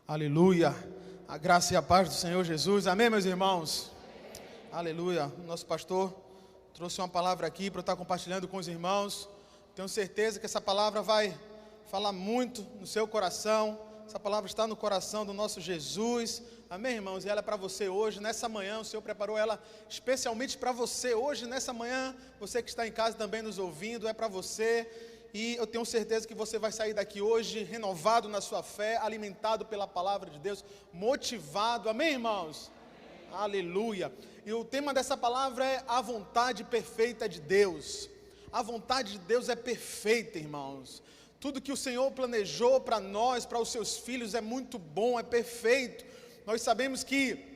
Aleluia, a graça e a paz do Senhor Jesus, amém, meus irmãos? Aleluia, o nosso pastor trouxe uma palavra aqui para eu estar compartilhando com os irmãos. Tenho certeza que essa palavra vai falar muito no seu coração. Essa palavra está no coração do nosso Jesus, amém, irmãos? E ela é para você hoje, nessa manhã. O Senhor preparou ela especialmente para você hoje, nessa manhã. Você que está em casa também nos ouvindo, é para você. E eu tenho certeza que você vai sair daqui hoje renovado na sua fé, alimentado pela palavra de Deus, motivado, amém, irmãos? Amém. Aleluia. E o tema dessa palavra é a vontade perfeita de Deus. A vontade de Deus é perfeita, irmãos. Tudo que o Senhor planejou para nós, para os seus filhos, é muito bom, é perfeito. Nós sabemos que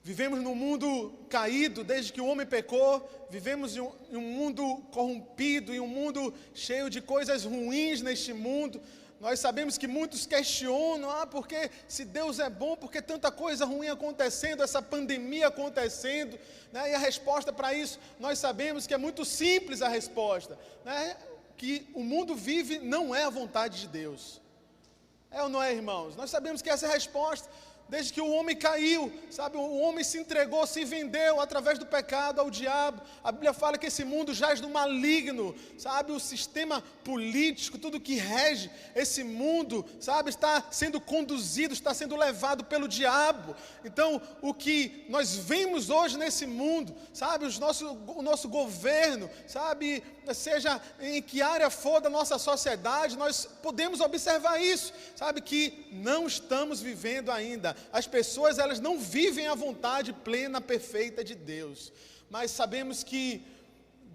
vivemos num mundo caído desde que o homem pecou, vivemos em um mundo corrompido, em um mundo cheio de coisas ruins neste mundo. Nós sabemos que muitos questionam, porque se Deus é bom, porque tanta coisa ruim acontecendo, essa pandemia acontecendo, né? E a resposta para isso, nós sabemos que é muito simples a resposta, né? Que o mundo vive não é a vontade de Deus. É ou não é, irmãos? Nós sabemos que essa é a resposta. Desde que o homem caiu, sabe, o homem se entregou, se vendeu através do pecado ao diabo. A Bíblia fala que esse mundo jaz do maligno, sabe, o sistema político, tudo que rege esse mundo, sabe, está sendo conduzido, está sendo levado pelo diabo. Então, o que nós vemos hoje nesse mundo, sabe, o nosso governo, sabe, seja em que área for da nossa sociedade, nós podemos observar isso, sabe, que não estamos vivendo ainda. As pessoas, elas não vivem a vontade plena, perfeita de Deus, mas sabemos que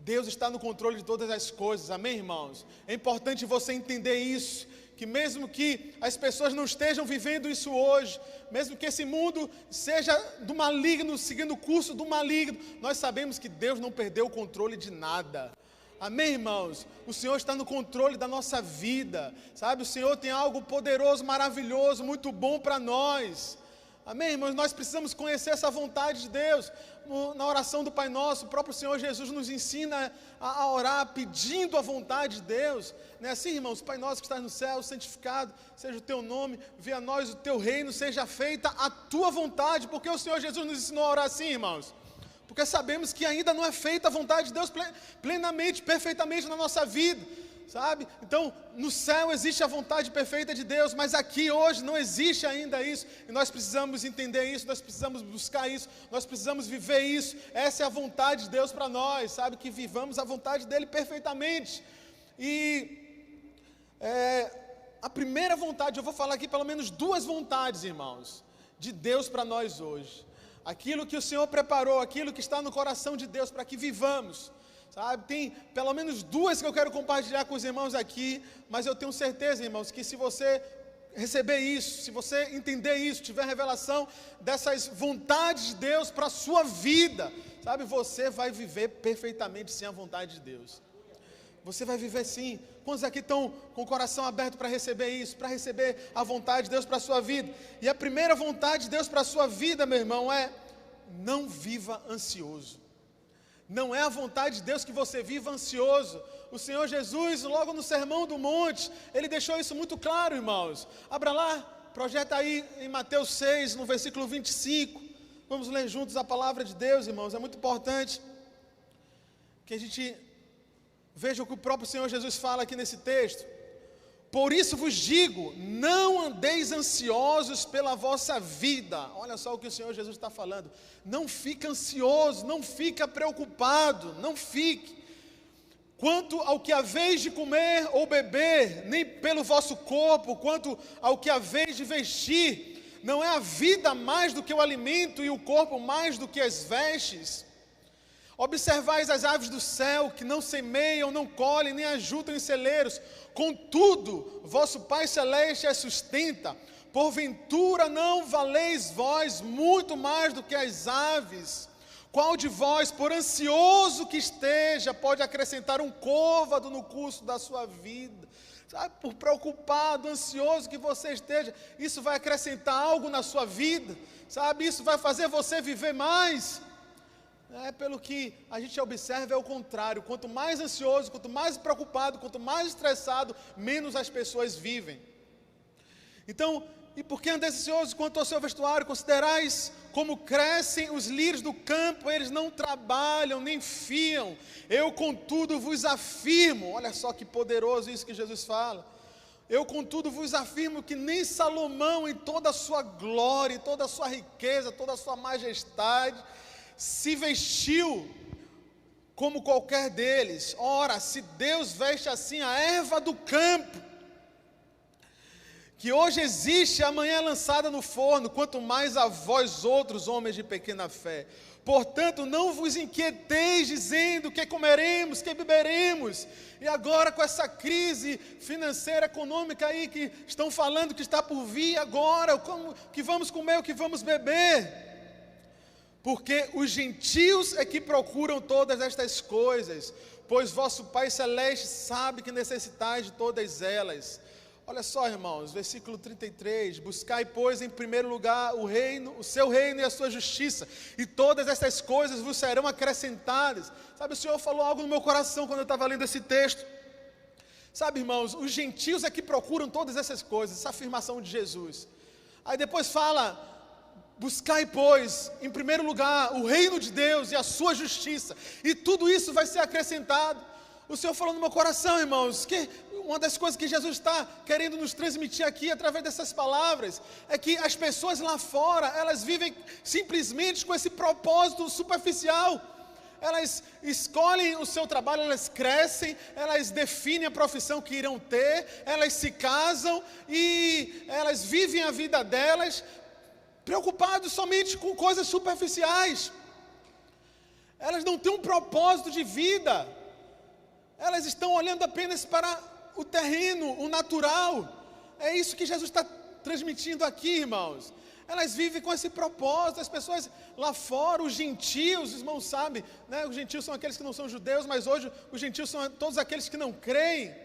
Deus está no controle de todas as coisas, amém, irmãos? É importante você entender isso, que mesmo que as pessoas não estejam vivendo isso hoje, mesmo que esse mundo seja do maligno, seguindo o curso do maligno, nós sabemos que Deus não perdeu o controle de nada. Amém, irmãos? O Senhor está no controle da nossa vida, sabe? O Senhor tem algo poderoso, maravilhoso, muito bom para nós. Amém, irmãos? Nós precisamos conhecer essa vontade de Deus. Na oração do Pai Nosso, o próprio Senhor Jesus nos ensina a orar pedindo a vontade de Deus. Não é assim, irmãos? Pai Nosso que estás no céu, santificado seja o teu nome, venha a nós o teu reino, seja feita a tua vontade. Porque o Senhor Jesus nos ensinou a orar assim, irmãos? Porque sabemos que ainda não é feita a vontade de Deus plenamente, perfeitamente na nossa vida, sabe? Então, no céu existe a vontade perfeita de Deus, mas aqui hoje não existe ainda isso, e nós precisamos entender isso, nós precisamos buscar isso, nós precisamos viver isso. Essa é a vontade de Deus para nós, sabe? Que vivamos a vontade dEle perfeitamente. E a primeira vontade, eu vou falar aqui pelo menos duas vontades, irmãos, de Deus para nós hoje. Aquilo que o Senhor preparou, aquilo que está no coração de Deus para que vivamos, sabe? Tem pelo menos duas que eu quero compartilhar com os irmãos aqui, mas eu tenho certeza, irmãos, que se você receber isso, se você entender isso, tiver revelação dessas vontades de Deus para a sua vida, sabe? Você vai viver perfeitamente sim a vontade de Deus. Você vai viver sim. Quantos aqui estão com o coração aberto para receber isso, para receber a vontade de Deus para a sua vida? E a primeira vontade de Deus para a sua vida, meu irmão, é: não viva ansioso. Não é a vontade de Deus que você viva ansioso. O Senhor Jesus, logo no Sermão do Monte, Ele deixou isso muito claro, irmãos. Abra lá, projeta aí em Mateus 6, no versículo 25. Vamos ler juntos a palavra de Deus, irmãos. É muito importante que a gente veja o que o próprio Senhor Jesus fala aqui nesse texto. Por isso vos digo, não andeis ansiosos pela vossa vida. Olha só o que o Senhor Jesus está falando. Não fica ansioso, não fica preocupado, não fique. Quanto ao que haveis de comer ou beber, nem pelo vosso corpo, quanto ao que haveis de vestir, não é a vida mais do que o alimento e o corpo mais do que as vestes? Observais as aves do céu, que não semeiam, não colhem, nem ajuntam em celeiros, contudo, vosso Pai Celeste as sustenta. Porventura não valeis vós muito mais do que as aves? Qual de vós, por ansioso que esteja, pode acrescentar um côvado no curso da sua vida? Sabe, por preocupado, ansioso que você esteja, isso vai acrescentar algo na sua vida? Sabe, isso vai fazer você viver mais? Pelo que a gente observa, é o contrário. Quanto mais ansioso, quanto mais preocupado, quanto mais estressado, menos as pessoas vivem. Então, E por que andeis ansiosos quanto ao seu vestuário? Considerais como crescem os lírios do campo, eles não trabalham, nem fiam. Eu, contudo, vos afirmo, olha só que poderoso isso que Jesus fala. Eu, contudo, vos afirmo que nem Salomão, em toda a sua glória, toda a sua riqueza, toda a sua majestade, se vestiu como qualquer deles. Ora, se Deus veste assim a erva do campo, que hoje existe, amanhã é lançada no forno, quanto mais a vós outros, homens de pequena fé. Portanto, não vos inquieteis dizendo que comeremos, que beberemos. E agora com essa crise financeira, econômica aí, que estão falando que está por vir agora, como que vamos comer, o que vamos beber. Porque os gentios é que procuram todas estas coisas, pois vosso Pai Celeste sabe que necessitais de todas elas. Olha só, irmãos, versículo 33, buscai, pois, em primeiro lugar o reino, o seu reino e a sua justiça, e todas estas coisas vos serão acrescentadas. Sabe, o Senhor falou algo no meu coração quando eu estava lendo esse texto. Sabe, irmãos, os gentios é que procuram todas essas coisas, essa afirmação de Jesus. Aí depois fala, buscai, pois, em primeiro lugar o reino de Deus e a sua justiça, e tudo isso vai ser acrescentado. O Senhor falou no meu coração, irmãos, que uma das coisas que Jesus está querendo nos transmitir aqui, através dessas palavras, é que as pessoas lá fora, elas vivem simplesmente com esse propósito superficial. Elas escolhem o seu trabalho, elas crescem, elas definem a profissão que irão ter, elas se casam e elas vivem a vida delas, preocupadas somente com coisas superficiais. Elas não têm um propósito de vida. Elas estão olhando apenas para o terreno, o natural. É isso que Jesus está transmitindo aqui, irmãos. Elas vivem com esse propósito. As pessoas lá fora, os gentios, os irmãos sabem, né? Os gentios são aqueles que não são judeus, mas hoje os gentios são todos aqueles que não creem,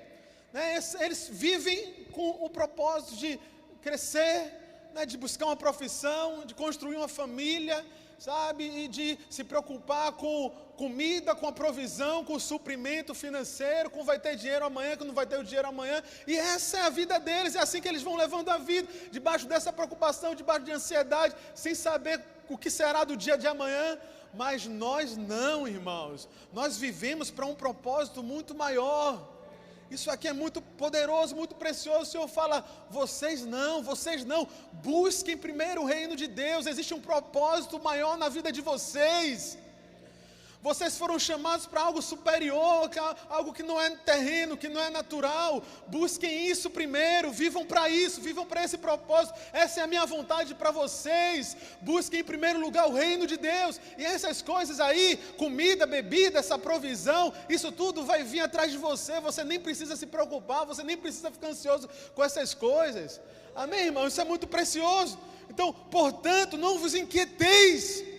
né? Eles vivem com o propósito de crescer, né? De buscar uma profissão, de construir uma família, sabe, e de se preocupar com comida, com a provisão, com o suprimento financeiro, com vai ter dinheiro amanhã, com não vai ter o dinheiro amanhã, e essa é a vida deles, é assim que eles vão levando a vida, debaixo dessa preocupação, debaixo de ansiedade, sem saber o que será do dia de amanhã. Mas nós não, irmãos, nós vivemos para um propósito muito maior. Isso aqui é muito poderoso, muito precioso. O Senhor fala, vocês não, busquem primeiro o reino de Deus, existe um propósito maior na vida de vocês. Vocês foram chamados para algo superior, algo que não é terreno, que não é natural. Busquem isso primeiro, vivam para isso, vivam para esse propósito. Essa é a minha vontade para vocês. Busquem em primeiro lugar o reino de Deus. E essas coisas aí, comida, bebida, essa provisão, isso tudo vai vir atrás de você. Você nem precisa se preocupar, você nem precisa ficar ansioso com essas coisas. Amém, irmão? Isso é muito precioso. Então, portanto, não vos inquieteis.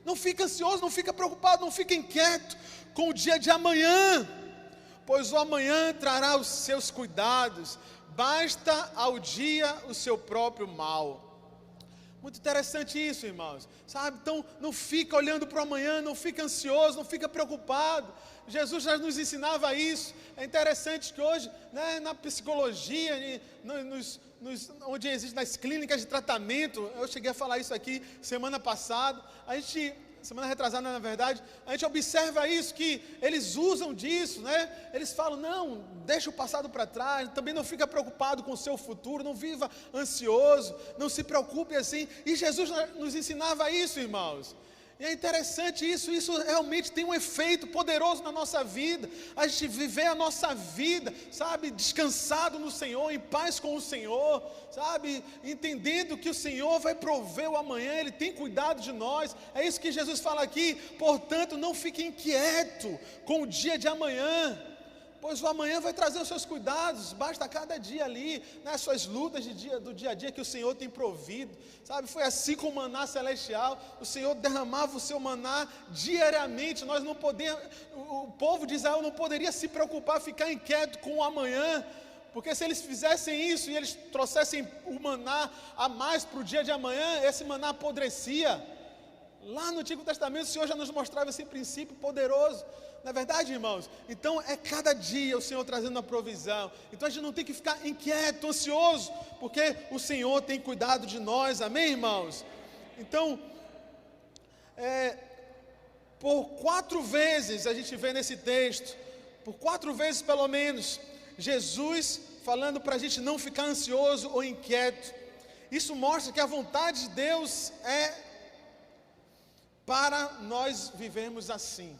Não fica ansioso, não fica preocupado, não fica inquieto com o dia de amanhã, pois o amanhã trará os seus cuidados, basta ao dia o seu próprio mal. Muito interessante isso, irmãos, sabe? Então não fica olhando para o amanhã, não fica ansioso, não fica preocupado. Jesus já nos ensinava isso. É interessante que hoje, né, na psicologia, onde existe nas clínicas de tratamento, eu cheguei a falar isso aqui semana passada, semana retrasada na verdade, a gente observa isso, que eles usam disso, né? Eles falam, não, deixa o passado para trás, também não fica preocupado com o seu futuro, não viva ansioso, não se preocupe assim. E Jesus nos ensinava isso, irmãos. E é interessante isso realmente tem um efeito poderoso na nossa vida, a gente viver a nossa vida, sabe, descansado no Senhor, em paz com o Senhor, sabe, entendendo que o Senhor vai prover o amanhã, Ele tem cuidado de nós. É isso que Jesus fala aqui. Portanto, não fique inquieto com o dia de amanhã, pois o amanhã vai trazer os seus cuidados, basta cada dia ali, né, suas lutas do dia a dia que o Senhor tem provido, sabe? Foi assim com o maná celestial, o Senhor derramava o seu maná diariamente. Nós não podemos, o povo de Israel não poderia se preocupar, ficar inquieto com o amanhã, porque se eles fizessem isso e eles trouxessem o maná a mais para o dia de amanhã, esse maná apodrecia. Lá no Antigo Testamento o Senhor já nos mostrava esse princípio poderoso. Não é verdade, irmãos? Então é cada dia o Senhor trazendo uma provisão. Então a gente não tem que ficar inquieto, ansioso, porque o Senhor tem cuidado de nós, amém, irmãos? Então, por 4 vezes a gente vê nesse texto, por 4 vezes pelo menos, Jesus falando para a gente não ficar ansioso ou inquieto. Isso mostra que a vontade de Deus é para nós vivermos assim.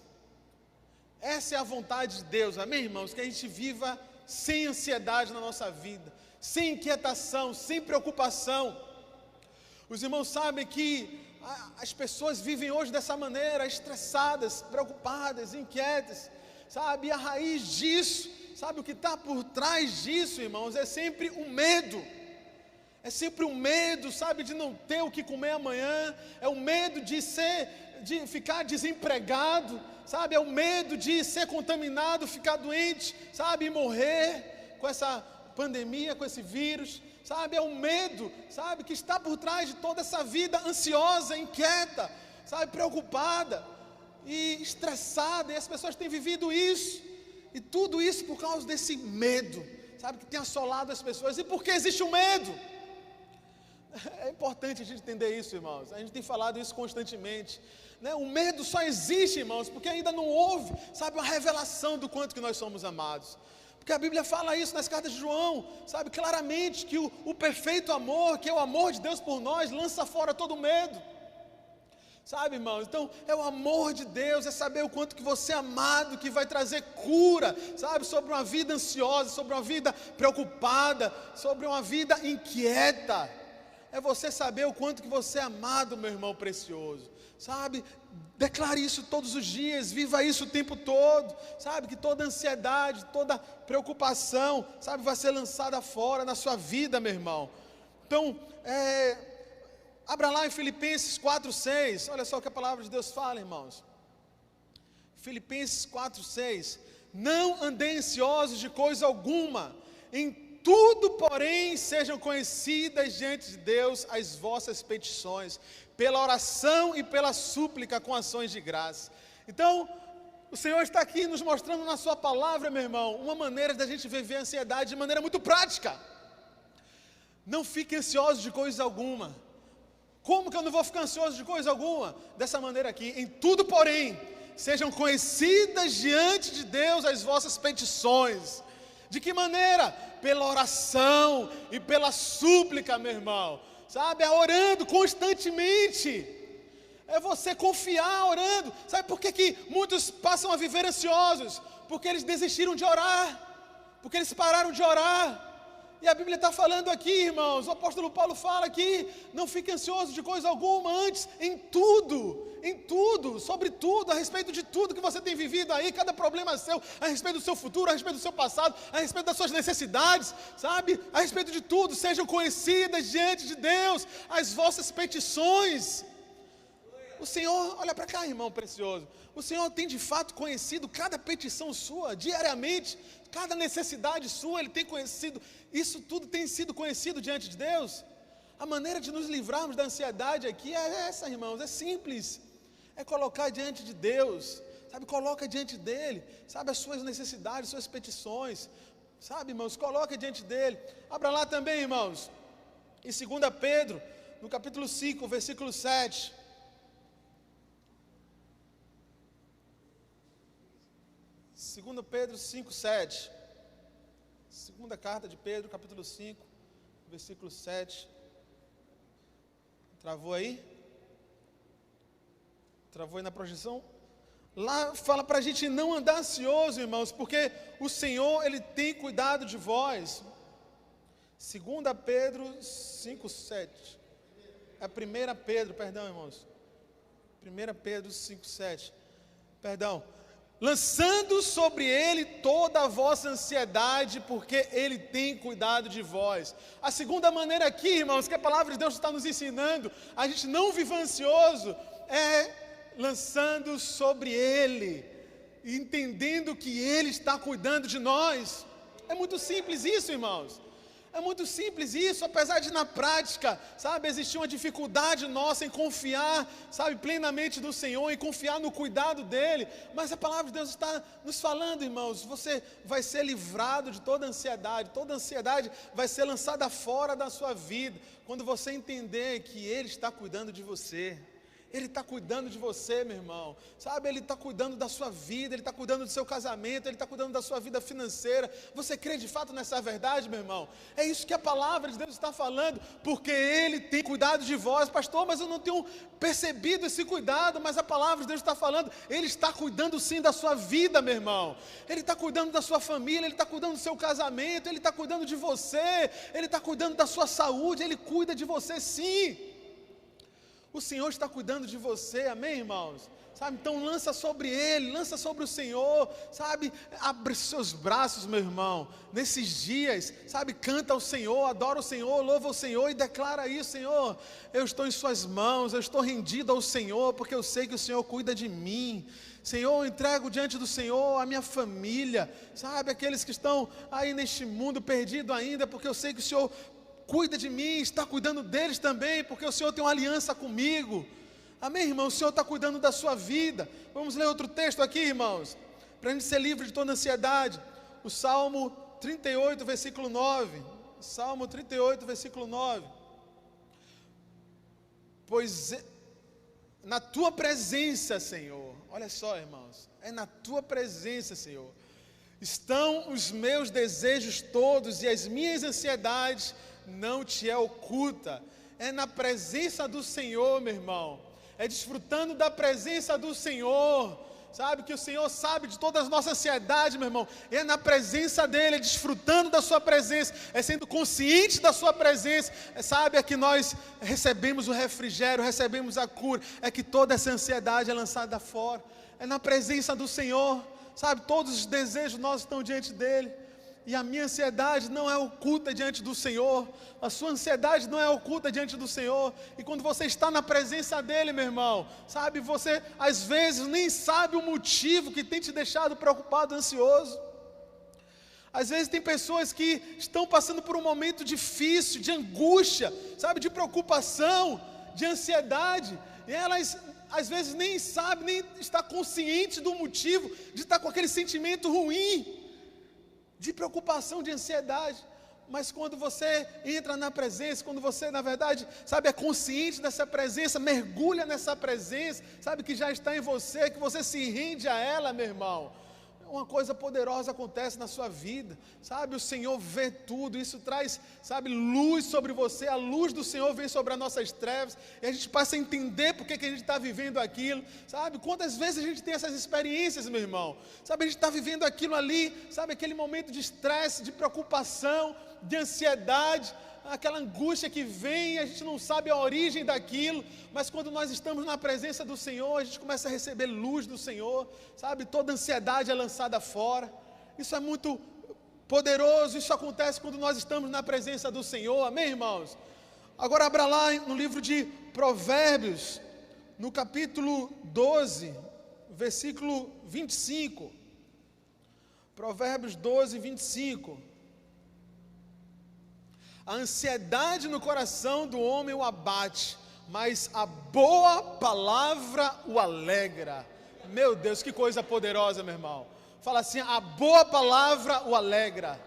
Essa é a vontade de Deus, amém, irmãos? Que a gente viva sem ansiedade na nossa vida, sem inquietação, sem preocupação. Os irmãos sabem que as pessoas vivem hoje dessa maneira, estressadas, preocupadas, inquietas, sabe? E a raiz disso, sabe o que está por trás disso, irmãos? É sempre o medo. É sempre o medo, sabe, de não ter o que comer amanhã. É o medo de ficar desempregado, sabe? É o medo de ser contaminado, ficar doente, sabe? E morrer com essa pandemia, com esse vírus, sabe? É o medo, sabe, que está por trás de toda essa vida ansiosa, inquieta, sabe? Preocupada e estressada. E as pessoas têm vivido isso. E tudo isso por causa desse medo, sabe? Que tem assolado as pessoas. E por que existe o medo? É importante a gente entender isso, irmãos. A gente tem falado isso constantemente, né? O medo só existe, irmãos, porque ainda não houve, sabe, uma revelação do quanto que nós somos amados. Porque a Bíblia fala isso nas cartas de João, sabe, claramente que o perfeito amor, que é o amor de Deus por nós, lança fora todo medo. Sabe, irmãos? Então é o amor de Deus, é saber o quanto que você é amado, que vai trazer cura, sabe, sobre uma vida ansiosa, sobre uma vida preocupada, sobre uma vida inquieta. É você saber o quanto que você é amado, meu irmão precioso, sabe? Declare isso todos os dias, viva isso o tempo todo, sabe? Que toda ansiedade, toda preocupação, sabe, vai ser lançada fora na sua vida, meu irmão. Então, abra lá em Filipenses 4:6, olha só o que a palavra de Deus fala, irmãos. Filipenses 4:6, não andem ansiosos de coisa alguma, em tudo, porém, sejam conhecidas diante de Deus as vossas petições, pela oração e pela súplica com ações de graça. Então, o Senhor está aqui nos mostrando na sua palavra, meu irmão, uma maneira da gente viver a ansiedade de maneira muito prática. Não fique ansioso de coisa alguma. Como que eu não vou ficar ansioso de coisa alguma? Dessa maneira aqui, em tudo, porém, sejam conhecidas diante de Deus as vossas petições. De que maneira? Pela oração e pela súplica, meu irmão, sabe? É orando constantemente, é você confiar orando. Sabe por que muitos passam a viver ansiosos? Porque eles desistiram de orar, porque eles pararam de orar. E a Bíblia está falando aqui, irmãos, o apóstolo Paulo fala aqui, não fique ansioso de coisa alguma, antes, em tudo, sobre tudo, a respeito de tudo que você tem vivido aí, cada problema seu, a respeito do seu futuro, a respeito do seu passado, a respeito das suas necessidades, sabe, a respeito de tudo, sejam conhecidas diante de Deus as vossas petições. O Senhor, olha para cá, irmão precioso, o Senhor tem de fato conhecido cada petição sua, diariamente, cada necessidade sua, Ele tem conhecido, isso tudo tem sido conhecido diante de Deus. A maneira de nos livrarmos da ansiedade aqui é essa, irmãos, é simples, é colocar diante de Deus, sabe, coloca diante dEle, sabe, as suas necessidades, suas petições, sabe, irmãos, coloca diante dEle. Abra lá também, irmãos, em 2 Pedro, no capítulo 5, versículo 7, Segunda Pedro 5:7, segunda carta de Pedro, capítulo 5, versículo 7, travou aí? Travou aí na projeção? Lá fala para a gente não andar ansioso, irmãos, porque o Senhor, Ele tem cuidado de vós. 2 Pedro 5:7, é 1 Pedro, perdão, irmãos, 1 Pedro 5:7, perdão. Lançando sobre Ele toda a vossa ansiedade, porque Ele tem cuidado de vós. A segunda maneira aqui, irmãos, que a palavra de Deus está nos ensinando, a gente não viver ansioso, é lançando sobre Ele, entendendo que Ele está cuidando de nós. É muito simples isso, irmãos. É muito simples isso, apesar de na prática, sabe, existir uma dificuldade nossa em confiar, sabe, plenamente no Senhor, em confiar no cuidado dEle. Mas a palavra de Deus está nos falando, irmãos, você vai ser livrado de toda ansiedade vai ser lançada fora da sua vida, quando você entender que Ele está cuidando de você. Ele está cuidando de você, meu irmão, sabe, Ele está cuidando da sua vida, Ele está cuidando do seu casamento, Ele está cuidando da sua vida financeira. Você crê de fato nessa verdade, meu irmão? É isso que a palavra de Deus está falando, porque Ele tem cuidado de vós. Pastor, mas eu não tenho percebido esse cuidado. Mas a palavra de Deus está falando, Ele está cuidando sim da sua vida, meu irmão. Ele está cuidando da sua família, Ele está cuidando do seu casamento, Ele está cuidando de você, Ele está cuidando da sua saúde, Ele cuida de você sim. O Senhor está cuidando de você, amém, irmãos? Sabe, então lança sobre Ele, lança sobre o Senhor, sabe, abre seus braços, meu irmão, nesses dias, sabe, canta ao Senhor, adora o Senhor, louva o Senhor e declara isso: Senhor, eu estou em suas mãos, eu estou rendido ao Senhor, porque eu sei que o Senhor cuida de mim. Senhor, eu entrego diante do Senhor a minha família, sabe, aqueles que estão aí neste mundo perdido ainda, porque eu sei que o Senhor cuida de mim, está cuidando deles também, porque o Senhor tem uma aliança comigo. Amém, irmão? O Senhor está cuidando da sua vida. Vamos ler outro texto aqui, irmãos, para a gente ser livre de toda ansiedade. O Salmo 38, versículo 9. Salmo 38, versículo 9. Pois na tua presença, Senhor, olha só, irmãos, é na tua presença, Senhor, estão os meus desejos todos, e as minhas ansiedades não te é oculta. É na presença do Senhor, meu irmão, é desfrutando da presença do Senhor, sabe, que o Senhor sabe de todas as nossas ansiedades, meu irmão. É na presença dEle, é desfrutando da sua presença, é sendo consciente da sua presença, sabe, é que nós recebemos o refrigério, recebemos a cura, é que toda essa ansiedade é lançada fora. É na presença do Senhor, sabe, todos os desejos nossos estão diante dEle. E a minha ansiedade não é oculta diante do Senhor, a sua ansiedade não é oculta diante do Senhor. E quando você está na presença dEle, meu irmão, sabe, você às vezes nem sabe o motivo que tem te deixado preocupado, ansioso. Às vezes tem pessoas que estão passando por um momento difícil, de angústia, sabe, de preocupação, de ansiedade, e elas às vezes nem sabem, nem está consciente do motivo de estar com aquele sentimento ruim, de preocupação, de ansiedade. Mas quando você entra na presença, quando você, na verdade, sabe, é consciente dessa presença, mergulha nessa presença, sabe, que já está em você, que você se rende a ela, meu irmão, uma coisa poderosa acontece na sua vida, sabe, o Senhor vê tudo, isso traz, sabe, luz sobre você, a luz do Senhor vem sobre as nossas trevas, e a gente passa a entender porque que a gente está vivendo aquilo, sabe, quantas vezes a gente tem essas experiências, meu irmão, sabe, a gente está vivendo aquilo ali, sabe, aquele momento de estresse, de preocupação, de ansiedade, aquela angústia que vem, a gente não sabe a origem daquilo, mas quando nós estamos na presença do Senhor, a gente começa a receber luz do Senhor, sabe, toda ansiedade é lançada fora. Isso é muito poderoso, isso acontece quando nós estamos na presença do Senhor, amém, irmãos? Agora abra lá no livro de Provérbios, no capítulo 12, versículo 25, Provérbios 12, 25, a ansiedade no coração do homem o abate, mas a boa palavra o alegra. Meu Deus, que coisa poderosa, meu irmão. Fala assim: a boa palavra o alegra.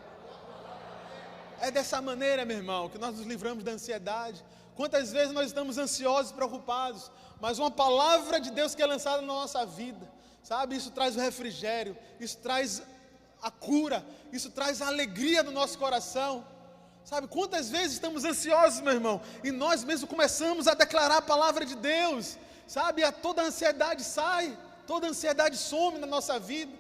É dessa maneira, meu irmão, que nós nos livramos da ansiedade. Quantas vezes nós estamos ansiosos, preocupados, mas uma palavra de Deus que é lançada na nossa vida, sabe, isso traz o refrigério, isso traz a cura, isso traz a alegria do nosso coração. Sabe, quantas vezes estamos ansiosos, meu irmão, e nós mesmos começamos a declarar a palavra de Deus, sabe, toda a ansiedade sai, toda a ansiedade some na nossa vida,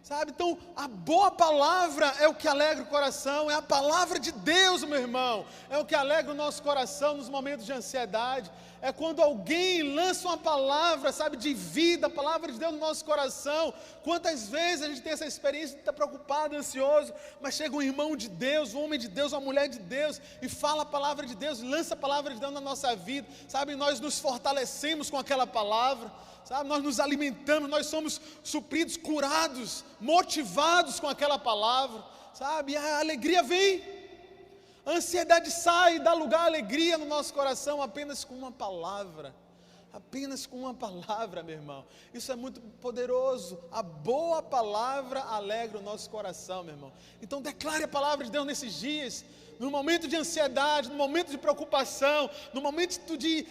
sabe, então a boa palavra é o que alegra o coração, é a palavra de Deus, meu irmão, é o que alegra o nosso coração nos momentos de ansiedade, é quando alguém lança uma palavra, sabe, de vida, a palavra de Deus no nosso coração. Quantas vezes a gente tem essa experiência de estar preocupado, ansioso, mas chega um irmão de Deus, um homem de Deus, uma mulher de Deus, e fala a palavra de Deus, lança a palavra de Deus na nossa vida, sabe, nós nos fortalecemos com aquela palavra, sabe, nós nos alimentamos, nós somos supridos, curados, motivados com aquela palavra, sabe, e a alegria vem. A ansiedade sai e dá lugar à alegria no nosso coração apenas com uma palavra. Apenas com uma palavra, meu irmão. Isso é muito poderoso. A boa palavra alegra o nosso coração, meu irmão. Então declare a palavra de Deus nesses dias. No momento de ansiedade, no momento de preocupação, no momento de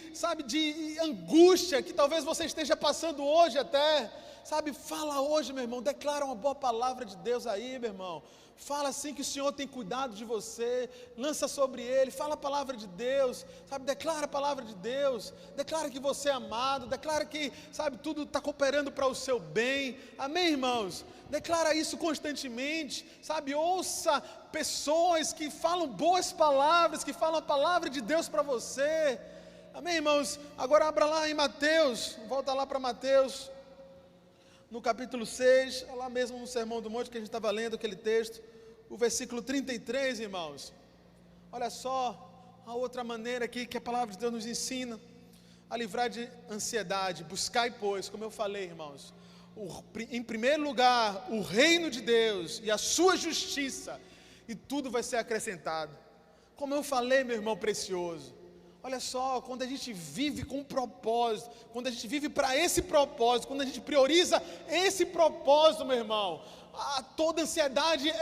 angústia que talvez você esteja passando hoje até. Fala hoje, meu irmão. Declara uma boa palavra de Deus aí, meu irmão. Fala assim que o Senhor tem cuidado de você, lança sobre Ele, fala a palavra de Deus, declara a palavra de Deus, declara que você é amado, declara que, tudo está cooperando para o seu bem, amém, irmãos? Declara isso constantemente, ouça pessoas que falam boas palavras, que falam a palavra de Deus para você, amém, irmãos? Agora abra lá em Mateus, volta lá para Mateus, no capítulo 6, lá mesmo no Sermão do Monte que a gente estava lendo aquele texto, o versículo 33, irmãos. Olha só a outra maneira aqui que a palavra de Deus nos ensina a livrar de ansiedade. Buscai, pois, como eu falei, irmãos, em primeiro lugar, o reino de Deus e a sua justiça, e tudo vai ser acrescentado. Como eu falei, meu irmão precioso, olha só, quando a gente vive com um propósito, quando a gente vive para esse propósito, quando a gente prioriza esse propósito, meu irmão, toda ansiedade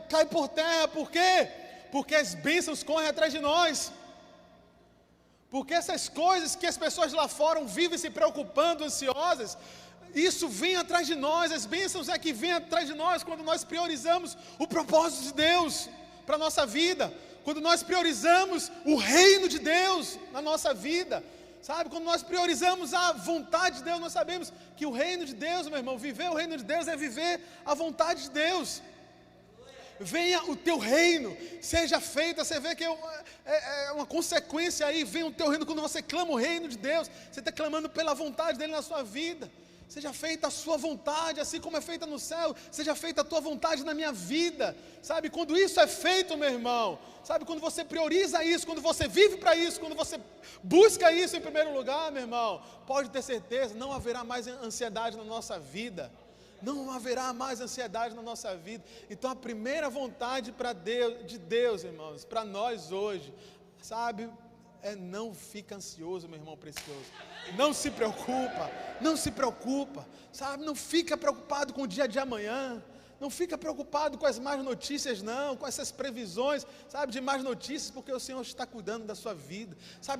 cai por terra. Por quê? Porque as bênçãos correm atrás de nós. Porque essas coisas que as pessoas lá fora vivem se preocupando, ansiosas, isso vem atrás de nós. As bênçãos é que vêm atrás de nós quando nós priorizamos o propósito de Deus para a nossa vida. Quando nós priorizamos o reino de Deus na nossa vida, quando nós priorizamos a vontade de Deus, nós sabemos que o reino de Deus, meu irmão, viver o reino de Deus é viver a vontade de Deus. Venha o teu reino, seja feita, você vê que é uma consequência aí, venha o teu reino, quando você clama o reino de Deus, você está clamando pela vontade dele na sua vida. Seja feita a sua vontade, assim como é feita no céu, seja feita a tua vontade na minha vida, quando isso é feito, meu irmão, quando você prioriza isso, quando você vive para isso, quando você busca isso em primeiro lugar, meu irmão, pode ter certeza, não haverá mais ansiedade na nossa vida, não haverá mais ansiedade na nossa vida. Então a primeira vontade de Deus, irmãos, para nós hoje, não fica ansioso, meu irmão precioso. Não se preocupa, não fica preocupado com o dia de amanhã. Não fica preocupado com as más notícias, não, com essas previsões, de más notícias, porque o Senhor está cuidando da sua vida,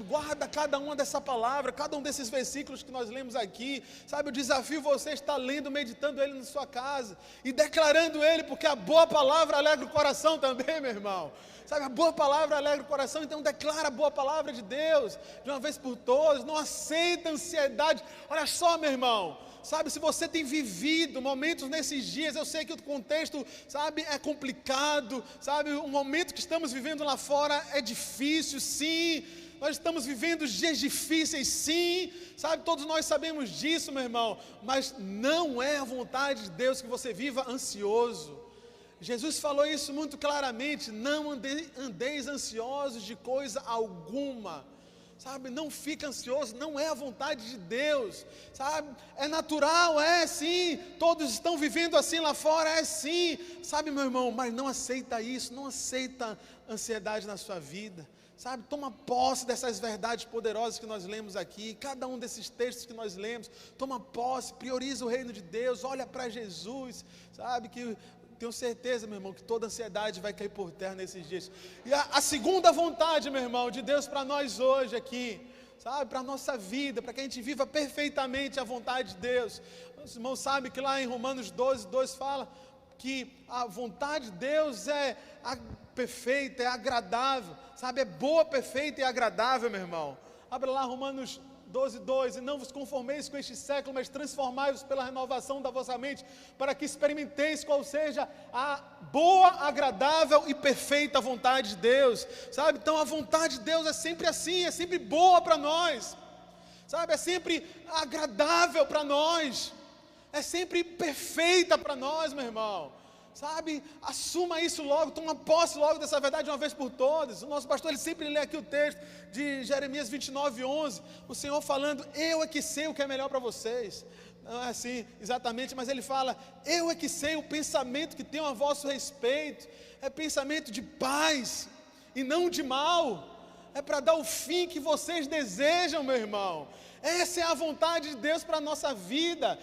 guarda cada uma dessa palavra, cada um desses versículos que nós lemos aqui, eu desafio você a estar lendo, meditando ele na sua casa, e declarando ele, porque a boa palavra alegra o coração também, meu irmão, a boa palavra alegra o coração, então declara a boa palavra de Deus, de uma vez por todas, não aceita ansiedade. Olha só, meu irmão, se você tem vivido momentos nesses dias, eu sei que o contexto, é complicado, o momento que estamos vivendo lá fora é difícil, sim, nós estamos vivendo dias difíceis, sim, todos nós sabemos disso, meu irmão, mas não é a vontade de Deus que você viva ansioso. Jesus falou isso muito claramente, não andeis ansiosos de coisa alguma, não fica ansioso, não é a vontade de Deus, é natural, é sim, todos estão vivendo assim lá fora, é sim, meu irmão, mas não aceita isso, não aceita ansiedade na sua vida, toma posse dessas verdades poderosas que nós lemos aqui, cada um desses textos que nós lemos, toma posse, prioriza o reino de Deus, olha para Jesus, que tenho certeza, meu irmão, que toda ansiedade vai cair por terra nesses dias. E a segunda vontade, meu irmão, de Deus para nós hoje aqui, para a nossa vida, para que a gente viva perfeitamente a vontade de Deus. Os irmãos sabem que lá em Romanos 12:2 fala que a vontade de Deus é perfeita, é agradável, é boa, perfeita e agradável, meu irmão. Abra lá Romanos 12:2, e não vos conformeis com este século, mas transformai-vos pela renovação da vossa mente, para que experimenteis qual seja a boa, agradável e perfeita vontade de Deus, então a vontade de Deus é sempre assim, é sempre boa para nós, é sempre agradável para nós, é sempre perfeita para nós, meu irmão. Assuma isso logo, toma posse logo dessa verdade de uma vez por todas. O nosso pastor, ele sempre lê aqui o texto de Jeremias 29:11, o Senhor falando, eu é que sei o que é melhor para vocês. Não é assim exatamente, mas ele fala, eu é que sei o pensamento que tenho a vosso respeito, é pensamento de paz e não de mal. É para dar o fim que vocês desejam, meu irmão. Essa é a vontade de Deus para a nossa vida.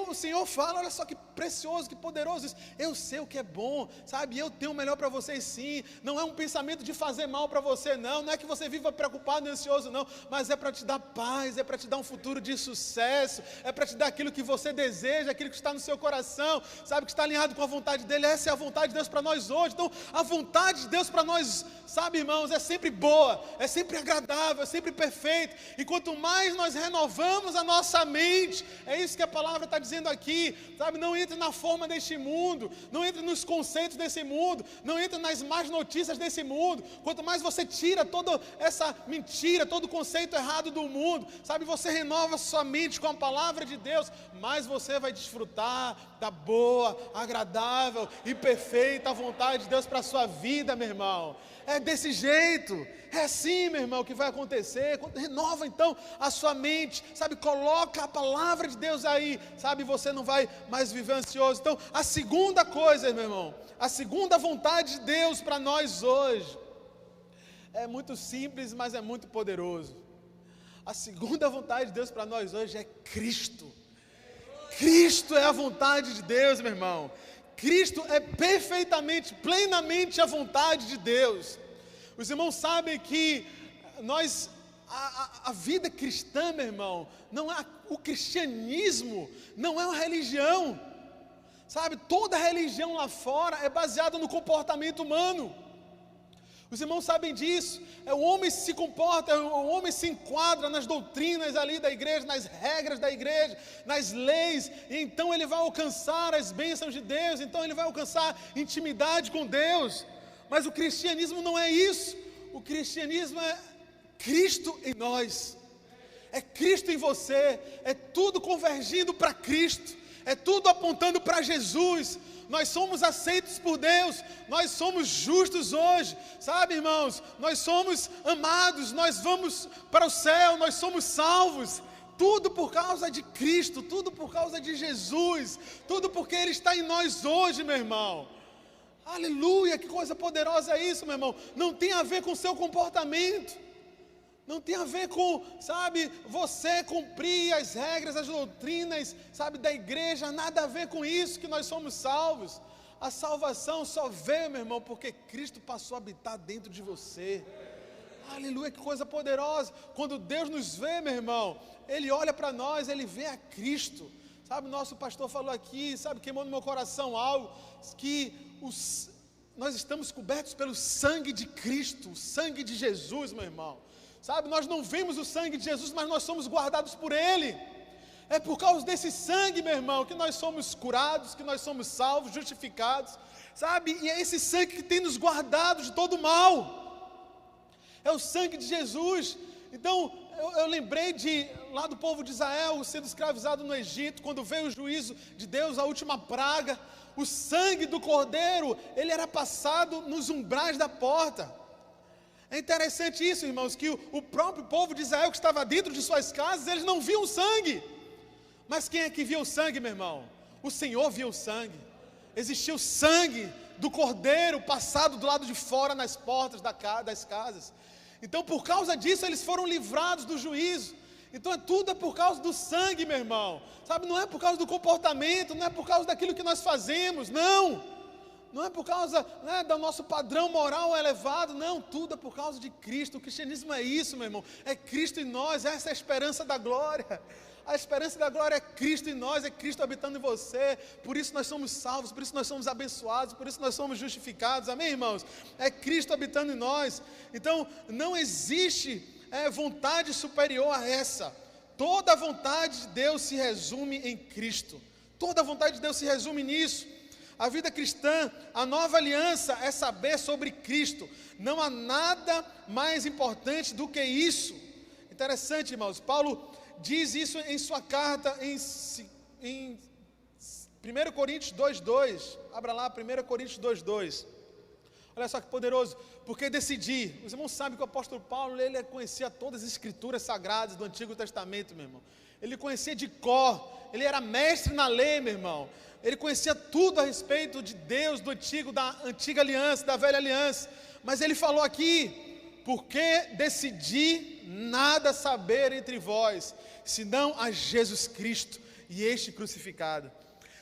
O Senhor fala, olha só que precioso, que poderoso isso. Eu sei o que é bom, sabe? Eu tenho o melhor para vocês sim. Não é um pensamento de fazer mal para você, não. Não é que você viva preocupado e ansioso, não. Mas é para te dar paz, é para te dar um futuro de sucesso. É para te dar aquilo que você deseja, aquilo que está no seu coração, sabe? Que está alinhado com a vontade dEle. Essa é a vontade de Deus para nós hoje. Então, a vontade de Deus para nós, sabe, irmãos, é sempre boa, é sempre agradável, é sempre perfeita. E quanto mais nós renovamos a nossa mente, é isso que a palavra está dizendo aqui, sabe? Não entre na forma deste mundo, não entre nos conceitos desse mundo, não entre nas más notícias desse mundo. Quanto mais você tira toda essa mentira, todo o conceito errado do mundo, sabe? Você renova sua mente com a palavra de Deus, mais você vai desfrutar da boa, agradável e perfeita vontade de Deus para a sua vida, meu irmão. É desse jeito, é assim, meu irmão, que vai acontecer. Renova então a sua mente, sabe, coloca a palavra de Deus aí, sabe, você não vai mais viver ansioso. Então, a segunda coisa, meu irmão, a segunda vontade de Deus para nós hoje, é muito simples, mas é muito poderoso. A segunda vontade de Deus para nós hoje é Cristo. Cristo é a vontade de Deus, meu irmão. Cristo é perfeitamente, plenamente a vontade de Deus. Os irmãos sabem que a vida cristã, meu irmão, o cristianismo não é uma religião, sabe? Toda religião lá fora é baseada no comportamento humano. Os irmãos sabem disso. O homem se comporta, o homem se enquadra nas doutrinas ali da igreja, nas regras da igreja, nas leis, e então ele vai alcançar as bênçãos de Deus, então ele vai alcançar intimidade com Deus. Mas o cristianismo não é isso. O cristianismo é Cristo em nós, é Cristo em você, é tudo convergindo para Cristo, é tudo apontando para Jesus. Nós somos aceitos por Deus, nós somos justos hoje, sabe, irmãos? Nós somos amados, nós vamos para o céu, nós somos salvos. Tudo por causa de Cristo, tudo por causa de Jesus, tudo porque Ele está em nós hoje, meu irmão. Aleluia, que coisa poderosa é isso, meu irmão. Não tem a ver com o seu comportamento, não tem a ver com, sabe, você cumprir as regras, as doutrinas, sabe, da igreja. Nada a ver com isso que nós somos salvos. A salvação só veio, meu irmão, porque Cristo passou a habitar dentro de você. Aleluia, que coisa poderosa. Quando Deus nos vê, meu irmão, Ele olha para nós, Ele vê a Cristo. Sabe, nosso pastor falou aqui, sabe, queimou no meu coração algo, que nós estamos cobertos pelo sangue de Cristo, o sangue de Jesus, meu irmão. Sabe, nós não vemos o sangue de Jesus, mas nós somos guardados por Ele. É por causa desse sangue, meu irmão, que nós somos curados, que nós somos salvos, justificados. Sabe, e é esse sangue que tem nos guardado de todo mal. É o sangue de Jesus. Então, eu lembrei lá do povo de Israel, sendo escravizado no Egito, quando veio o juízo de Deus, a última praga. O sangue do cordeiro, ele era passado nos umbrais da porta. É interessante isso, irmãos, que o próprio povo de Israel que estava dentro de suas casas, eles não viam o sangue. Mas quem é que via o sangue, meu irmão? O Senhor via o sangue. Existia o sangue do cordeiro passado do lado de fora nas portas das casas. Então, por causa disso, eles foram livrados do juízo. Então, tudo é por causa do sangue, meu irmão. Sabe, não é por causa do comportamento, não é por causa daquilo que nós fazemos, não. Não é por causa, né, do nosso padrão moral elevado, não, tudo é por causa de Cristo. O cristianismo é isso, meu irmão, é Cristo em nós, essa é a esperança da glória. A esperança da glória é Cristo em nós, é Cristo habitando em você. Por isso nós somos salvos, por isso nós somos abençoados, por isso nós somos justificados, amém, irmãos? É Cristo habitando em nós. Então, não existe vontade superior a essa. Toda a vontade de Deus se resume em Cristo. Toda a vontade de Deus se resume nisso. A vida cristã, a nova aliança é saber sobre Cristo. Não há nada mais importante do que isso. Interessante, irmãos, Paulo diz isso em sua carta em 1 Coríntios 2:2. Abra lá, 1 Coríntios 2:2. Olha só que poderoso. Porque decidi, os irmãos sabem que o apóstolo Paulo, ele conhecia todas as escrituras sagradas do Antigo Testamento, meu irmão. Ele conhecia de cor, ele era mestre na lei, meu irmão. Ele conhecia tudo a respeito de Deus, da antiga aliança, da velha aliança. Mas ele falou aqui: porque decidi nada saber entre vós, senão a Jesus Cristo e este crucificado.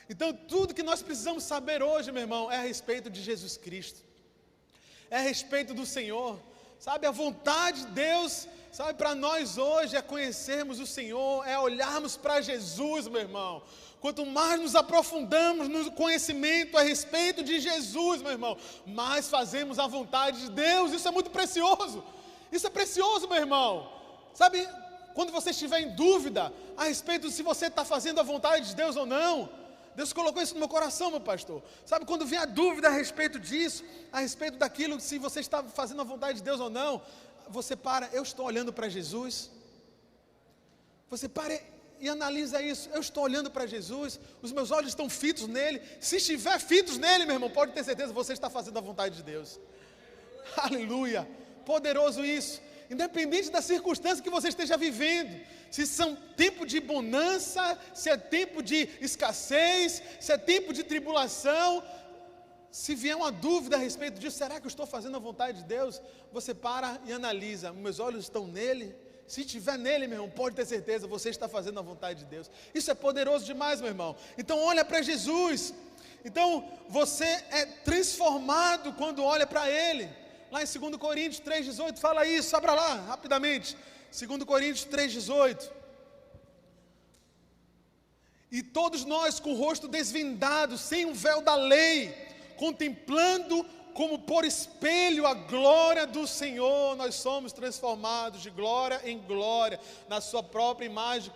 Então tudo que nós precisamos saber hoje, meu irmão, é a respeito de Jesus Cristo, é a respeito do Senhor, sabe? A vontade de Deus, sabe, para nós hoje é conhecermos o Senhor, é olharmos para Jesus, meu irmão. Quanto mais nos aprofundamos no conhecimento a respeito de Jesus, meu irmão, mais fazemos a vontade de Deus. Isso é muito precioso. Isso é precioso, meu irmão. Sabe, quando você estiver em dúvida a respeito de se você está fazendo a vontade de Deus ou não, Deus colocou isso no meu coração, meu pastor. Sabe, quando vem a dúvida a respeito disso, a respeito daquilo, se você está fazendo a vontade de Deus ou não, você para: eu estou olhando para Jesus? Você para e analisa isso: eu estou olhando para Jesus? Os meus olhos estão fitos nele? Se estiver fitos nele, meu irmão, pode ter certeza que você está fazendo a vontade de Deus. Aleluia, poderoso isso. Independente da circunstância que você esteja vivendo, se são tempo de bonança, se é tempo de escassez, se é tempo de tribulação, se vier uma dúvida a respeito disso: será que eu estou fazendo a vontade de Deus? Você para e analisa: meus olhos estão nele? Se estiver nele, meu irmão, pode ter certeza, você está fazendo a vontade de Deus. Isso é poderoso demais, meu irmão. Então olha para Jesus. Então você é transformado quando olha para ele. Lá em 2 Coríntios 3,18 fala isso. Abra lá, rapidamente. 2 Coríntios 3,18. E todos nós com o rosto desvendado, sem o véu da lei, contemplando como por espelho a glória do Senhor, nós somos transformados de glória em glória, na sua própria imagem,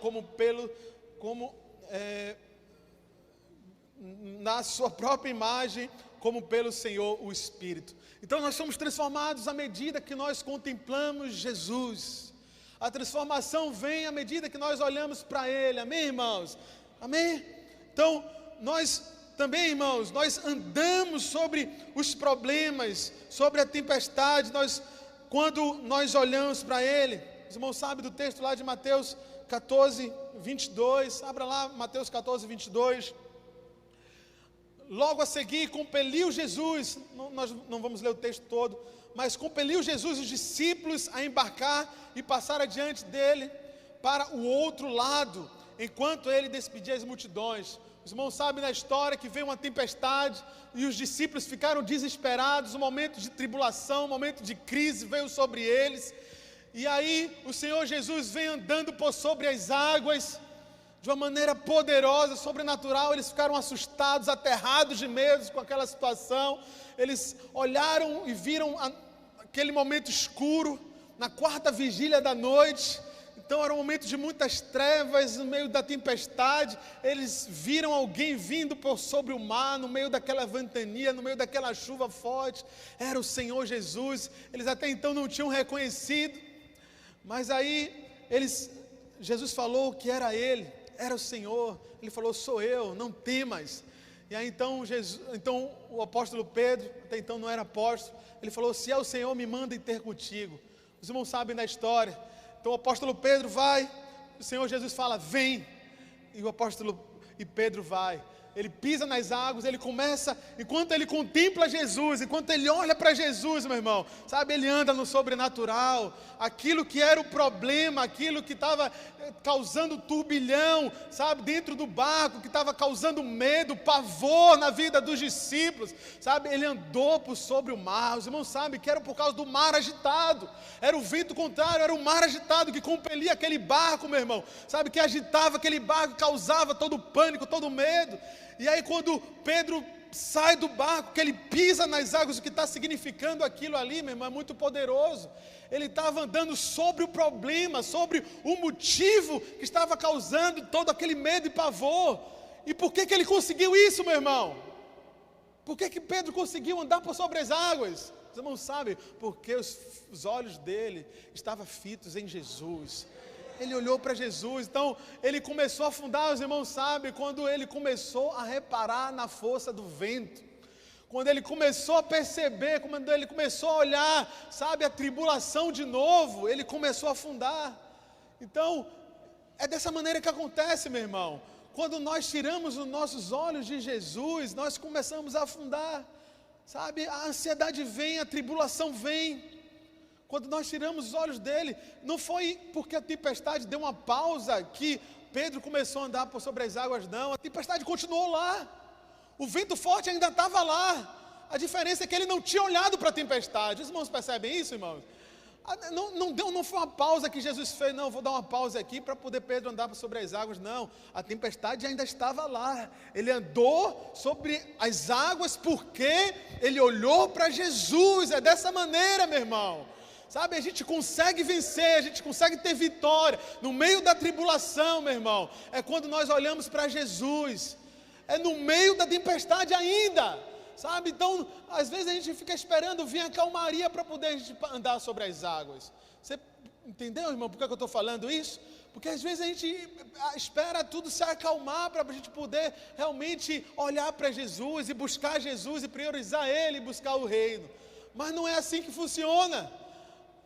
na sua própria imagem, como pelo Senhor o Espírito. Então nós somos transformados à medida que nós contemplamos Jesus. A transformação vem à medida que nós olhamos para Ele. Amém, irmãos? Amém? Então nós também, irmãos, nós andamos sobre os problemas, sobre a tempestade, quando nós olhamos para Ele. Os irmãos sabem do texto lá de Mateus 14, 22, abra lá, Mateus 14, 22. Logo a seguir, compeliu Jesus, nós não vamos ler o texto todo, mas compeliu Jesus os discípulos a embarcar e passar adiante dele para o outro lado, enquanto ele despedia as multidões. Os irmãos sabem na história que veio uma tempestade e os discípulos ficaram desesperados, um momento de tribulação, um momento de crise veio sobre eles. E aí o Senhor Jesus vem andando por sobre as águas, de uma maneira poderosa, sobrenatural. Eles ficaram assustados, aterrados de medo com aquela situação. Eles olharam e viram aquele momento escuro, na quarta vigília da noite. Então era um momento de muitas trevas, no meio da tempestade. Eles viram alguém vindo por sobre o mar, no meio daquela ventania, no meio daquela chuva forte. Era o Senhor Jesus. Eles até então não tinham reconhecido, mas aí Jesus falou que era Ele, era o Senhor. Ele falou: sou eu, não temas. E aí então o apóstolo Pedro, até então não era apóstolo, ele falou: se é o Senhor, me manda ir ter contigo. Os irmãos sabem da história. Então o apóstolo Pedro vai, o Senhor Jesus fala: vem, e Pedro vai. Ele pisa nas águas, ele começa, enquanto ele contempla Jesus, enquanto ele olha para Jesus, meu irmão, sabe, ele anda no sobrenatural. Aquilo que era o problema, aquilo que estava causando turbilhão, sabe, dentro do barco, que estava causando medo, pavor na vida dos discípulos, sabe, ele andou por sobre o mar. Os irmãos sabem que era por causa do mar agitado, era o vento contrário, era o mar agitado que compelia aquele barco, meu irmão, sabe, que agitava aquele barco, causava todo o pânico, todo o medo. E aí quando Pedro sai do barco, que ele pisa nas águas, o que está significando aquilo ali, meu irmão, é muito poderoso. Ele estava andando sobre o problema, sobre o motivo que estava causando todo aquele medo e pavor. E por que ele conseguiu isso, meu irmão? Por que Pedro conseguiu andar por sobre as águas? Os irmãos sabem, porque os olhos dele estavam fitos em Jesus. Ele olhou para Jesus. Então ele começou a afundar. Os irmãos sabem, quando ele começou a reparar na força do vento, quando ele começou a perceber, quando ele começou a olhar, sabe, a tribulação de novo, ele começou a afundar. Então é dessa maneira que acontece, meu irmão. Quando nós tiramos os nossos olhos de Jesus, nós começamos a afundar. Sabe, a ansiedade vem, a tribulação vem. Quando nós tiramos os olhos dele, não foi porque a tempestade deu uma pausa que Pedro começou a andar por sobre as águas, não. A tempestade continuou lá. O vento forte ainda estava lá. A diferença é que ele não tinha olhado para a tempestade. Os irmãos percebem isso, irmãos? Não foi uma pausa que Jesus fez, não, vou dar uma pausa aqui para poder Pedro andar sobre as águas, não. A tempestade ainda estava lá. Ele andou sobre as águas porque ele olhou para Jesus. É dessa maneira, meu irmão. Sabe, a gente consegue vencer, a gente consegue ter vitória no meio da tribulação, meu irmão. É quando nós olhamos para Jesus. É no meio da tempestade ainda. Sabe, então, às vezes a gente fica esperando vir a calmaria para poder a gente andar sobre as águas. Você entendeu, irmão, por que eu estou falando isso? Porque às vezes a gente espera tudo se acalmar para a gente poder realmente olhar para Jesus e buscar Jesus e priorizar Ele e buscar o reino. Mas não é assim que funciona.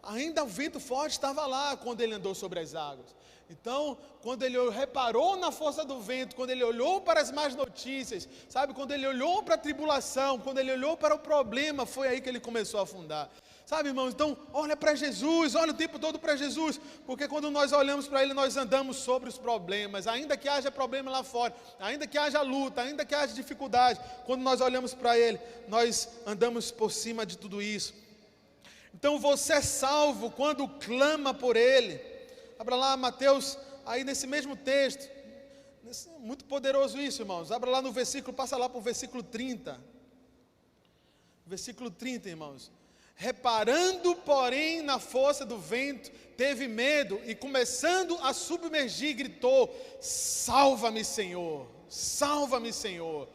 Ainda o vento forte estava lá quando ele andou sobre as águas. Então, quando ele reparou na força do vento, quando ele olhou para as más notícias, sabe, quando ele olhou para a tribulação, quando ele olhou para o problema, foi aí que ele começou a afundar. Sabe, irmãos, então, olha para Jesus, olha o tempo todo para Jesus, porque quando nós olhamos para Ele, nós andamos sobre os problemas, ainda que haja problema lá fora, ainda que haja luta, ainda que haja dificuldade, quando nós olhamos para Ele, nós andamos por cima de tudo isso. Então, você é salvo quando clama por Ele. Abra lá Mateus, aí nesse mesmo texto, muito poderoso isso, irmãos. Abra lá no versículo, passa lá para o versículo 30. Versículo 30, irmãos. Reparando, porém, na força do vento, teve medo e começando a submergir, gritou: salva-me, Senhor, salva-me, Senhor.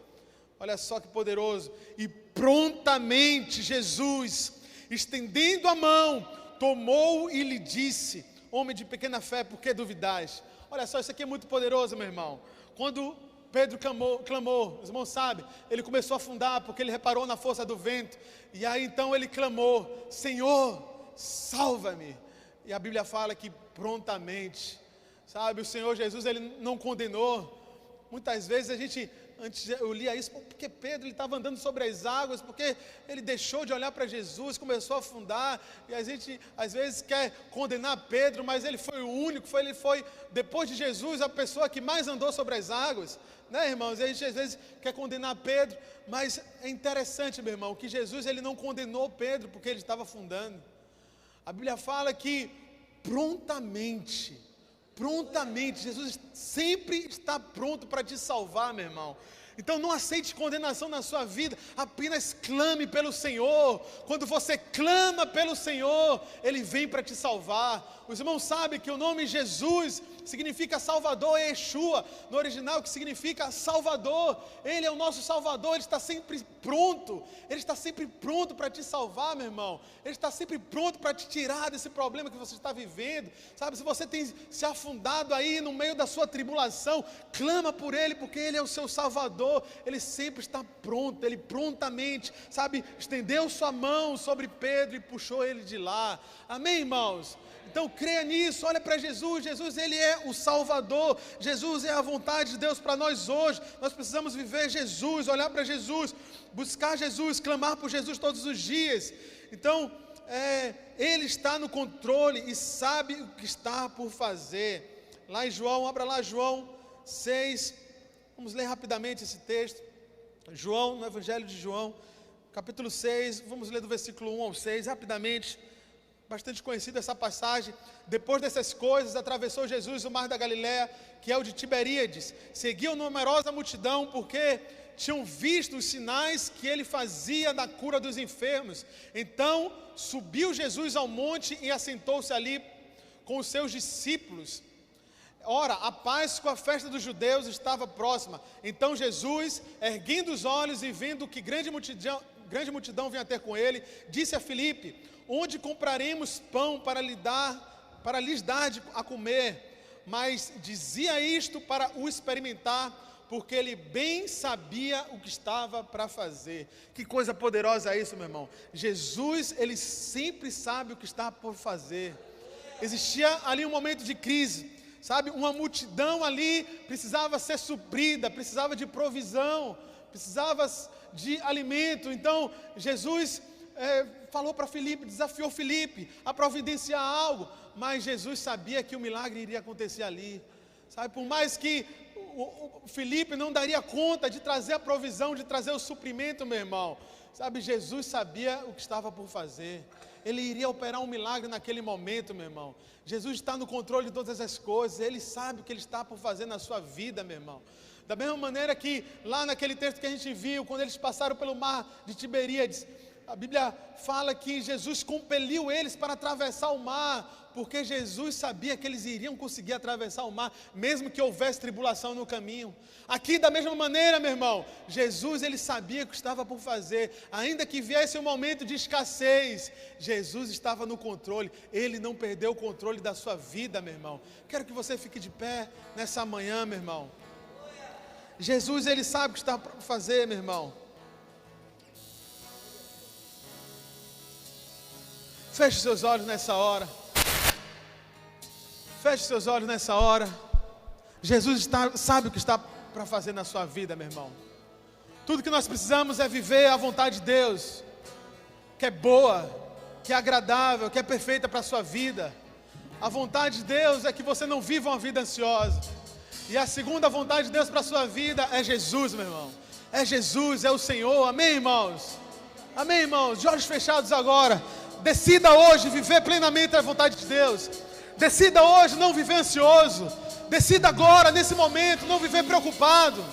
Olha só que poderoso. E prontamente Jesus, estendendo a mão, tomou e lhe disse: homem de pequena fé, por que duvidais? Olha só, isso aqui é muito poderoso, meu irmão. Quando Pedro clamou, os irmãos sabem, ele começou a afundar porque ele reparou na força do vento. E aí então ele clamou: Senhor, salva-me. E a Bíblia fala que prontamente, sabe, o Senhor Jesus, ele não condenou. Muitas vezes antes eu lia isso, porque Pedro estava andando sobre as águas, porque ele deixou de olhar para Jesus, começou a afundar, e a gente às vezes quer condenar Pedro, mas ele foi o único, ele foi, depois de Jesus, a pessoa que mais andou sobre as águas, né, irmãos? E a gente às vezes quer condenar Pedro, mas é interessante, meu irmão, que Jesus, ele não condenou Pedro porque ele estava afundando. A Bíblia fala que prontamente, Jesus sempre está pronto para te salvar, meu irmão. Então não aceite condenação na sua vida, apenas clame pelo Senhor. Quando você clama pelo Senhor, Ele vem para te salvar. Os irmãos sabem que o nome Jesus significa Salvador, é Yeshua, no original, que significa Salvador. Ele é o nosso Salvador, Ele está sempre pronto. Ele está sempre pronto para te salvar, meu irmão. Ele está sempre pronto para te tirar desse problema que você está vivendo. Sabe, se você tem se afundado aí no meio da sua tribulação, clama por Ele, porque Ele é o seu Salvador. Ele sempre está pronto, Ele prontamente, sabe, estendeu sua mão sobre Pedro e puxou ele de lá. Amém, irmãos? Então creia nisso, olha para Jesus. Jesus, Ele é o Salvador. Jesus é a vontade de Deus para nós hoje. Nós precisamos viver Jesus, olhar para Jesus, buscar Jesus, clamar por Jesus todos os dias. Então, Ele está no controle e sabe o que está por fazer. Lá em João, abra lá João 6, vamos ler rapidamente esse texto. João, no Evangelho de João, capítulo 6, vamos ler do versículo 1 ao 6, rapidamente. Bastante conhecida essa passagem. Depois dessas coisas, atravessou Jesus o mar da Galileia, que é o de Tiberíades. Seguiu numerosa multidão, porque tinham visto os sinais que ele fazia na cura dos enfermos. Então subiu Jesus ao monte e assentou-se ali com os seus discípulos. Ora, a Páscoa, a festa dos judeus, estava próxima. Então Jesus, erguendo os olhos e vendo que grande multidão vinha ter com ele, disse a Filipe: onde compraremos pão para lhes dar a comer? Mas dizia isto para o experimentar, porque ele bem sabia o que estava para fazer. Que coisa poderosa é isso, meu irmão. Jesus, ele sempre sabe o que está por fazer. Existia ali um momento de crise, sabe, uma multidão ali precisava ser suprida, precisava de provisão, precisava de alimento. Então Jesus falou para Filipe, desafiou Filipe a providenciar algo, mas Jesus sabia que o milagre iria acontecer ali, sabe? Por mais que o Filipe não daria conta de trazer a provisão, de trazer o suprimento, meu irmão, sabe? Jesus sabia o que estava por fazer. Ele iria operar um milagre naquele momento, meu irmão. Jesus está no controle de todas as coisas. Ele sabe o que Ele está por fazer na sua vida, meu irmão. Da mesma maneira que lá naquele texto que a gente viu, quando eles passaram pelo mar de Tiberíades, a Bíblia fala que Jesus compeliu eles para atravessar o mar, porque Jesus sabia que eles iriam conseguir atravessar o mar, mesmo que houvesse tribulação no caminho. Aqui da mesma maneira, meu irmão, Jesus, Ele sabia o que estava por fazer, ainda que viesse um momento de escassez, Jesus estava no controle, Ele não perdeu o controle da sua vida, meu irmão. Quero que você fique de pé nessa manhã, meu irmão. Jesus, Ele sabe o que está por fazer, meu irmão. Feche seus olhos nessa hora. Feche seus olhos nessa hora. Jesus sabe o que está para fazer na sua vida, meu irmão. Tudo que nós precisamos é viver a vontade de Deus, que é boa, que é agradável, que é perfeita para a sua vida. A vontade de Deus é que você não viva uma vida ansiosa. E a segunda vontade de Deus para a sua vida é Jesus, meu irmão. É Jesus, é o Senhor. Amém, irmãos? Amém, irmãos? De olhos fechados agora. Decida hoje viver plenamente a vontade de Deus. Decida hoje não viver ansioso. Decida agora, nesse momento, não viver preocupado.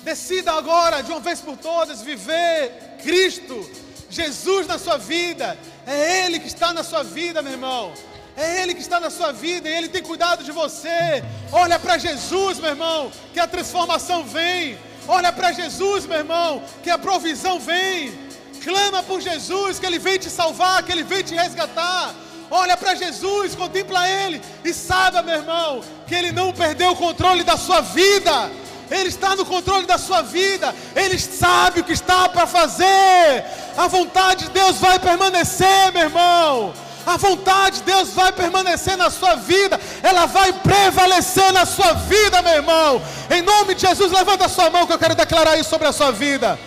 Decida agora, de uma vez por todas, viver Cristo, Jesus na sua vida. É Ele que está na sua vida, meu irmão. É Ele que está na sua vida e Ele tem cuidado de você. Olha para Jesus, meu irmão, que a transformação vem. Olha para Jesus, meu irmão, que a provisão vem. Clama por Jesus, que Ele vem te salvar, que Ele vem te resgatar. Olha para Jesus, contempla Ele e saiba, meu irmão, que Ele não perdeu o controle da sua vida. Ele está no controle da sua vida. Ele sabe o que está para fazer. A vontade de Deus vai permanecer, meu irmão. A vontade de Deus vai permanecer na sua vida. Ela vai prevalecer na sua vida, meu irmão. Em nome de Jesus, levanta a sua mão que eu quero declarar isso sobre a sua vida.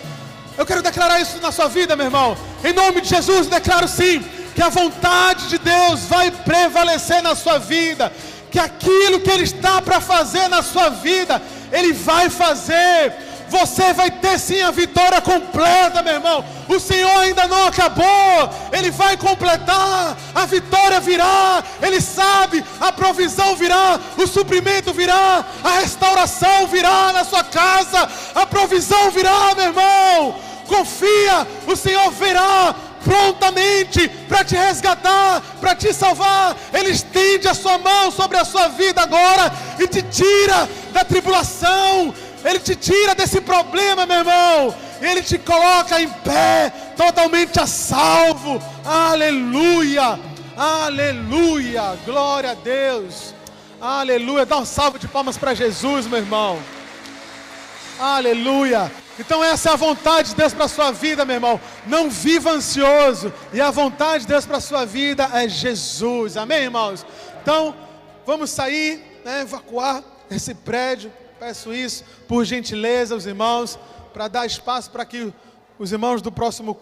Eu quero declarar isso na sua vida, meu irmão. Em nome de Jesus, declaro sim, que a vontade de Deus vai prevalecer na sua vida. Que aquilo que Ele está para fazer na sua vida, Ele vai fazer. Você vai ter sim a vitória completa, meu irmão. O Senhor ainda não acabou. Ele vai completar. A vitória virá. Ele sabe, a provisão virá. O suprimento virá. A restauração virá na sua casa. A provisão virá, meu irmão. Confia, o Senhor virá prontamente para te resgatar, para te salvar. Ele estende a sua mão sobre a sua vida agora e te tira da tribulação. Ele te tira desse problema, meu irmão. Ele te coloca em pé, totalmente a salvo. Aleluia, aleluia, glória a Deus. Aleluia, dá um salve de palmas para Jesus, meu irmão. Aleluia. Então essa é a vontade de Deus para a sua vida, meu irmão. Não viva ansioso. E a vontade de Deus para a sua vida é Jesus. Amém, irmãos? Então, vamos sair, evacuar esse prédio. Peço isso, por gentileza, os irmãos, para dar espaço para que os irmãos do próximo